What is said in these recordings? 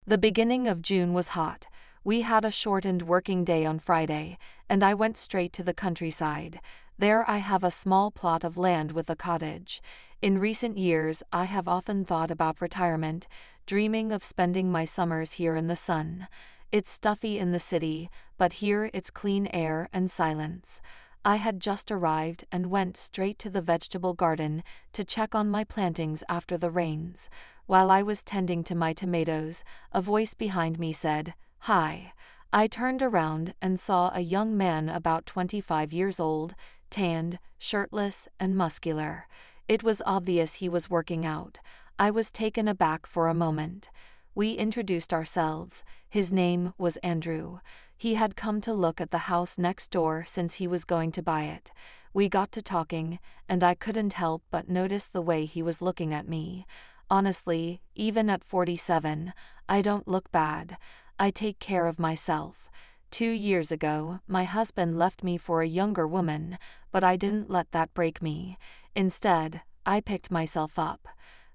The beginning of June was hot. We had a shortened working day on Friday, and I went straight to the countryside. There I have a small plot of land with a cottage. In recent years, I have often thought about retirement, dreaming of spending my summers here in the sun. It's stuffy in the city, but here it's clean air and silence. I had just arrived and went straight to the vegetable garden to check on my plantings after the rains. While I was tending to my tomatoes, a voice behind me said, "Hi." I turned around and saw a young man about 25 years old, tanned, shirtless, and muscular. It was obvious he was working out. I was taken aback for a moment. We introduced ourselves. His name was Andrew. He had come to look at the house next door since he was going to buy it. We got to talking, and I couldn't help but notice the way he was looking at me. Honestly, even at 47, I don't look bad. I take care of myself. 2 years ago, my husband left me for a younger woman, but I didn't let that break me. Instead, I picked myself up.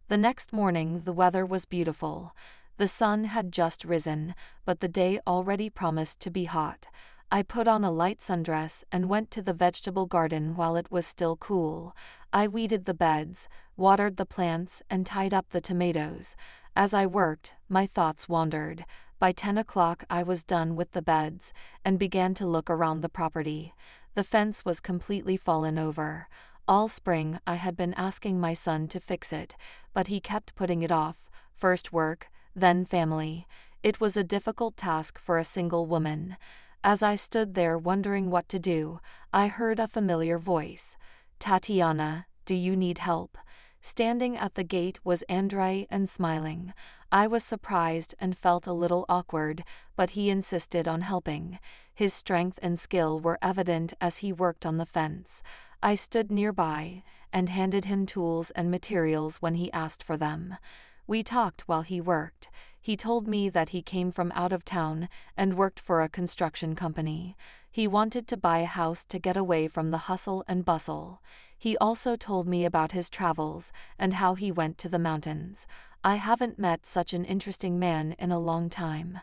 The next morning, the weather was beautiful. The sun had just risen, but the day already promised to be hot. I put on a light sundress and went to the vegetable garden while it was still cool. I weeded the beds, watered the plants, and tied up the tomatoes. As I worked, my thoughts wandered. By 10 o'clock I was done with the beds and began to look around the property. The fence was completely fallen over. All spring I had been asking my son to fix it, but he kept putting it off. First work, then family. It was a difficult task for a single woman. As I stood there wondering what to do, I heard a familiar voice. "Tatiana, do you need help?" Standing at the gate was Andrei and smiling. I was surprised and felt a little awkward, but he insisted on helping. His strength and skill were evident as he worked on the fence. I stood nearby and handed him tools and materials when he asked for them. We talked while he worked. He told me that he came from out of town and worked for a construction company. He wanted to buy a house to get away from the hustle and bustle. He also told me about his travels and how he went to the mountains. I haven't met such an interesting man in a long time.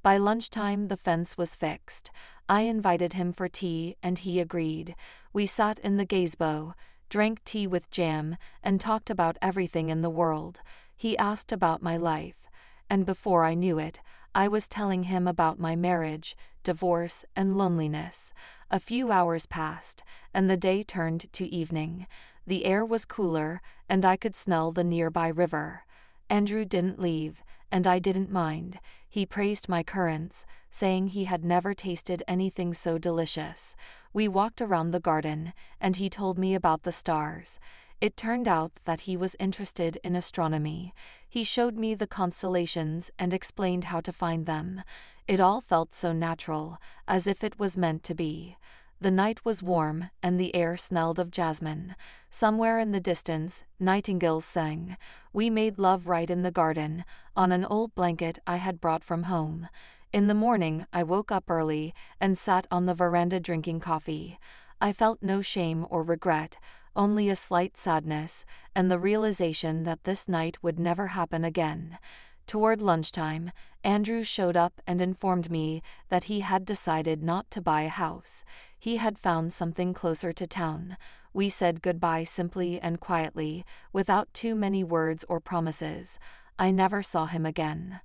By lunchtime, the fence was fixed. I invited him for tea and he agreed. We sat in the gazebo, drank tea with jam, and talked about everything in the world. He asked about my life, and before I knew it, I was telling him about my marriage, divorce, and loneliness. A few hours passed, and the day turned to evening. The air was cooler, and I could smell the nearby river. Andrew didn't leave, and I didn't mind. He praised my currants, saying he had never tasted anything so delicious. We walked around the garden, and he told me about the stars. It turned out that he was interested in astronomy. He showed me the constellations and explained how to find them. It all felt so natural, as if it was meant to be. The night was warm, and the air smelled of jasmine. Somewhere in the distance, nightingales sang. We made love right in the garden, on an old blanket I had brought from home. In the morning, I woke up early and sat on the veranda drinking coffee. I felt no shame or regret, only a slight sadness, and the realization that this night would never happen again. Toward lunchtime, Andrew showed up and informed me that he had decided not to buy a house. He had found something closer to town. We said goodbye simply and quietly, without too many words or promises. I never saw him again.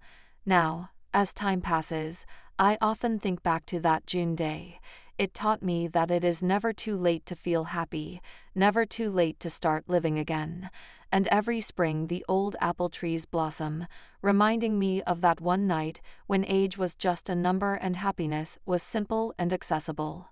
Now, as time passes, I often think back to that June day. It taught me that it is never too late to feel happy, never too late to start living again. And every spring the old apple trees blossom, reminding me of that one night when age was just a number and happiness was simple and accessible.